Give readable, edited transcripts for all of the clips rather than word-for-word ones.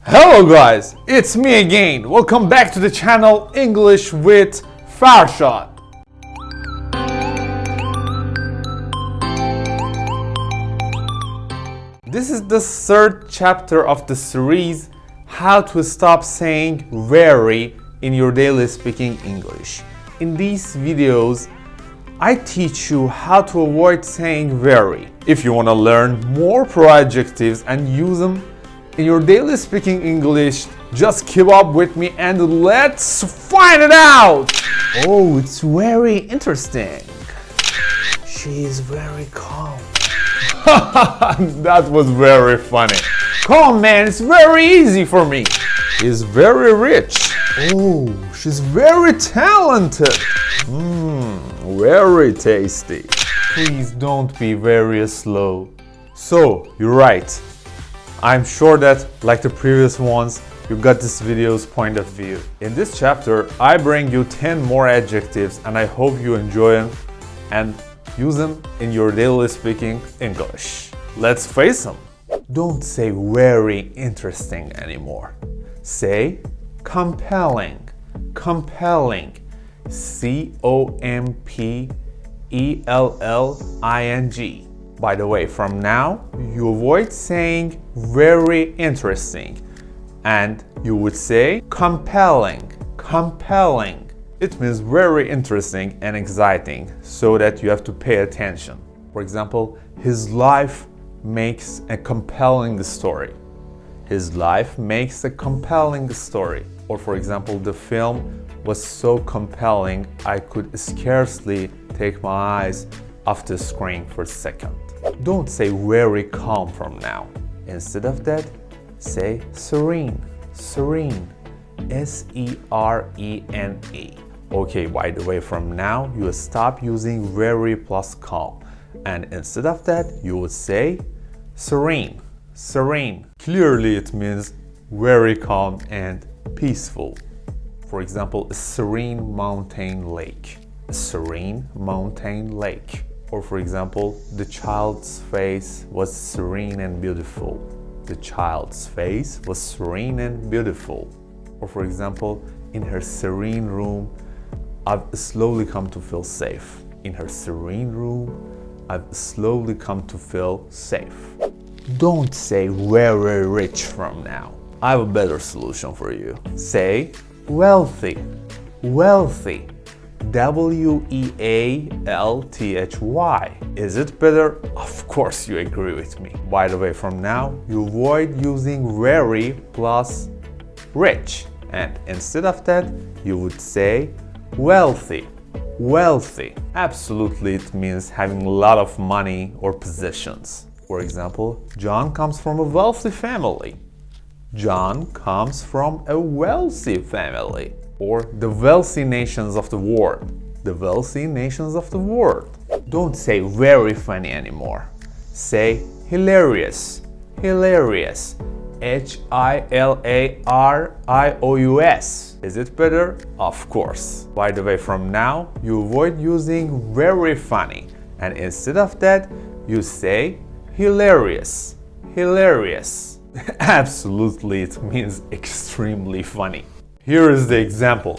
Hello guys, it's me again. Welcome back to the channel English with Farshad. This is the third chapter of the series, How to Stop Saying Very in Your Daily Speaking English. In these videos, I teach you how to avoid saying very. If you want to learn more pro adjectives and use them in your daily speaking English, just keep up with me and let's find it out! Oh, it's very interesting. She is very calm. That was very funny. Calm man, it's very easy for me. He's very rich. Oh, she's very talented. Very tasty. Please don't be very slow. So, you're right. I'm sure that, like the previous ones, you got this video's point of view. In this chapter, I bring you 10 more adjectives and I hope you enjoy them and use them in your daily speaking English. Let's face them. Don't say very interesting anymore. Say compelling. Compelling. C-O-M-P-E-L-L-I-N-G. By the way, from now, you avoid saying very interesting and you would say compelling. Compelling. It means very interesting and exciting, so that you have to pay attention. For example, his life makes a compelling story. His life makes a compelling story. Or for example, the film was so compelling I could scarcely take my eyes off the screen for a second. Don't say very calm from now. Instead of that, say serene. Serene. S-E-R-E-N-E. Okay, by the way, from now you will stop using very plus calm. And instead of that, you would say serene. Serene. Clearly it means very calm and peaceful. For example, a serene mountain lake. A serene mountain lake. Or for example, the child's face was serene and beautiful. The child's face was serene and beautiful. Or for example, in her serene room, I've slowly come to feel safe. In her serene room, I've slowly come to feel safe. Don't say very rich from now. I have a better solution for you. Say wealthy. Wealthy. W-E-A-L-T-H-Y. Is it better? Of course you agree with me. By the way, from now, you avoid using very plus rich. And instead of that, you would say wealthy. Wealthy. Absolutely, it means having a lot of money or possessions. For example, John comes from a wealthy family. John comes from a wealthy family. Or the wealthy nations of the world. The wealthy nations of the world. Don't say very funny anymore. Say hilarious. Hilarious. H-I-L-A-R-I-O-U-S. Is it better? Of course. By the way, from now, you avoid using very funny. And instead of that, you say hilarious. Hilarious. Absolutely, it means extremely funny. Here is the example.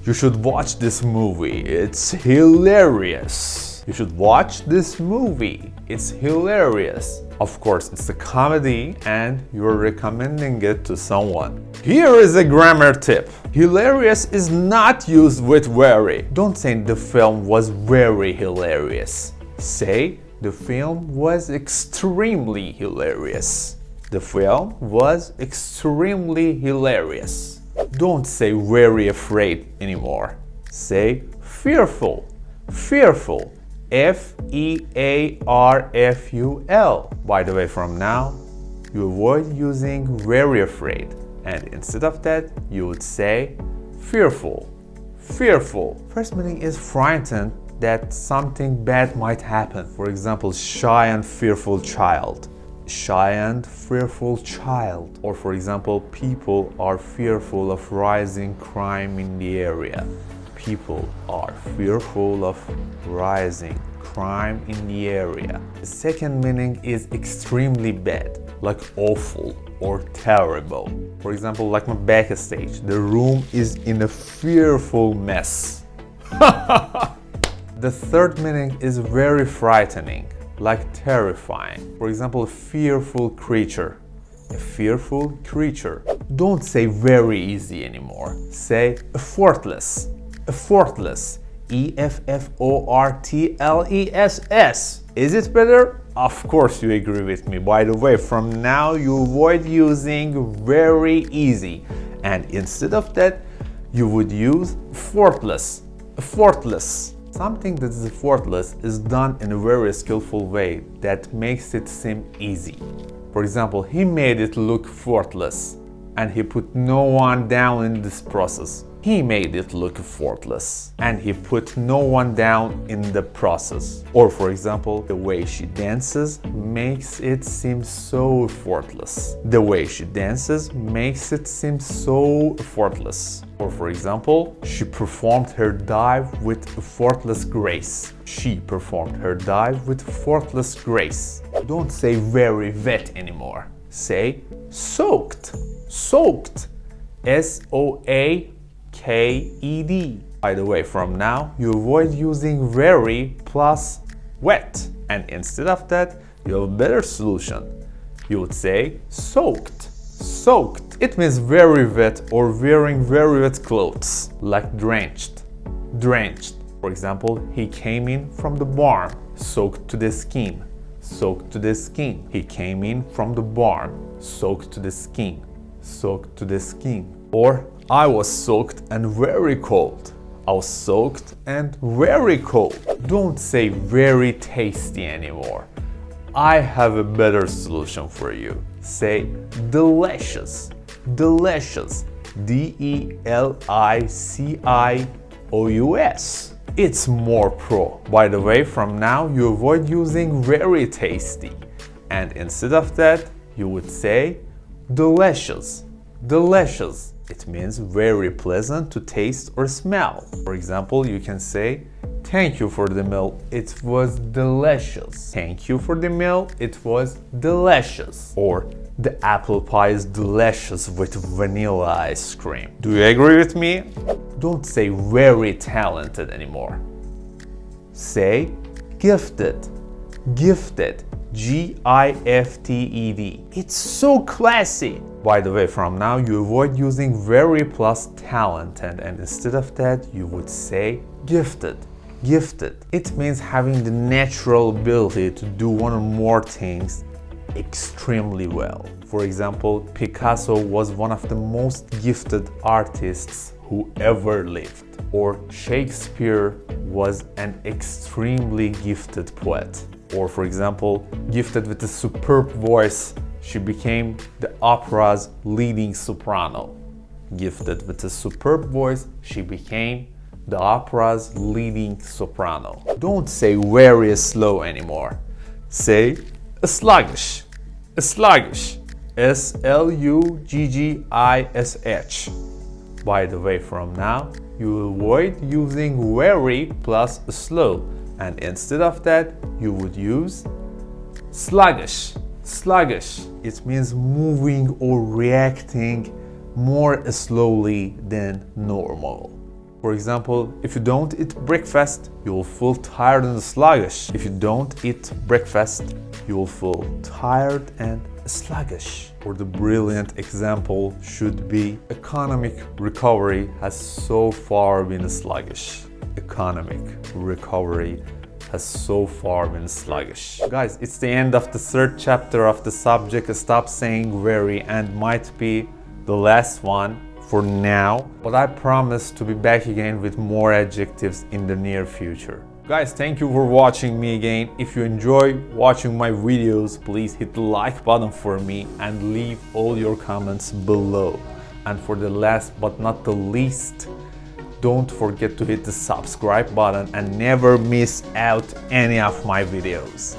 You should watch this movie. It's hilarious. You should watch this movie. It's hilarious. Of course, it's a comedy and you're recommending it to someone. Here is a grammar tip. Hilarious is not used with very. Don't say the film was very hilarious. Say the film was extremely hilarious. The film was extremely hilarious. Don't say very afraid anymore. Say fearful. Fearful. F-E-A-R-F-U-L. By the way, from now, you avoid using very afraid. And instead of that, you would say fearful. Fearful. First meaning is frightened that something bad might happen. For example, shy and fearful child. Shy and fearful child. Or for example, people are fearful of rising crime in the area. People are fearful of rising crime in the area. The second meaning is extremely bad. like awful or terrible. For example, like my backstage, the room is in a fearful mess. The third meaning is very frightening, like terrifying. For example, a fearful creature. A fearful creature. Don't say very easy anymore. Say effortless. Effortless. EFFORTLESS. Is it better? Of course you agree with me. By the way, from now you avoid using very easy, and instead of that you would use effortless. Effortless. Something that is effortless is done in a very skillful way that makes it seem easy. For example, he made it look effortless, and he put no one down in this process. He made it look effortless, and he put no one down in the process. Or for example, the way she dances makes it seem so effortless. The way she dances makes it seem so effortless. Or for example, she performed her dive with effortless grace. She performed her dive with effortless grace. Don't say very wet anymore. Say soaked. Soaked. SOAKED. By the way, from now you avoid using very plus wet, and instead of that you have a better solution. You would say soaked. Soaked. It means very wet or wearing very wet clothes, like drenched. Drenched. For example, he came in from the barn, soaked to the skin. Soaked to the skin. He came in from the barn, soaked to the skin. Soaked to the skin. Or I was soaked and very cold. I was soaked and very cold. Don't say very tasty anymore. I have a better solution for you. Say delicious. Delicious. DELICIOUS. It's more pro. By the way, from now you avoid using very tasty, and instead of that you would say delicious. Delicious. It means very pleasant to taste or smell. For example, you can say, thank you for the meal, it was delicious. Thank you for the meal, it was delicious. Or, the apple pie is delicious with vanilla ice cream. Do you agree with me? Don't say very talented anymore. Say gifted. Gifted. GIFTED. It's so classy. By the way, from now you avoid using very plus talented, and instead of that you would say gifted. Gifted. It means having the natural ability to do one or more things extremely well. For example, Picasso was one of the most gifted artists who ever lived. Or Shakespeare was an extremely gifted poet. Or for example, gifted with a superb voice, she became the opera's leading soprano. Gifted with a superb voice, she became the opera's leading soprano. Don't say very slow anymore. Say sluggish. Sluggish. SLUGGISH. By the way, from now, you avoid using very plus slow, and instead of that, you would use sluggish. Sluggish. It means moving or reacting more slowly than normal. For example, if you don't eat breakfast, you will feel tired and sluggish. If you don't eat breakfast, you will feel tired and sluggish. Or the brilliant example should be economic recovery has so far been sluggish. Economic recovery has so far been sluggish. Guys, it's the end of the third chapter of the subject Stop Saying Very, and might be the last one for now, but I promise to be back again with more adjectives in the near future. Guys, thank you for watching me again. If you enjoy watching my videos, please hit the like button for me and leave all your comments below. And for the last but not the least, don't forget to hit the subscribe button and never miss out any of my videos.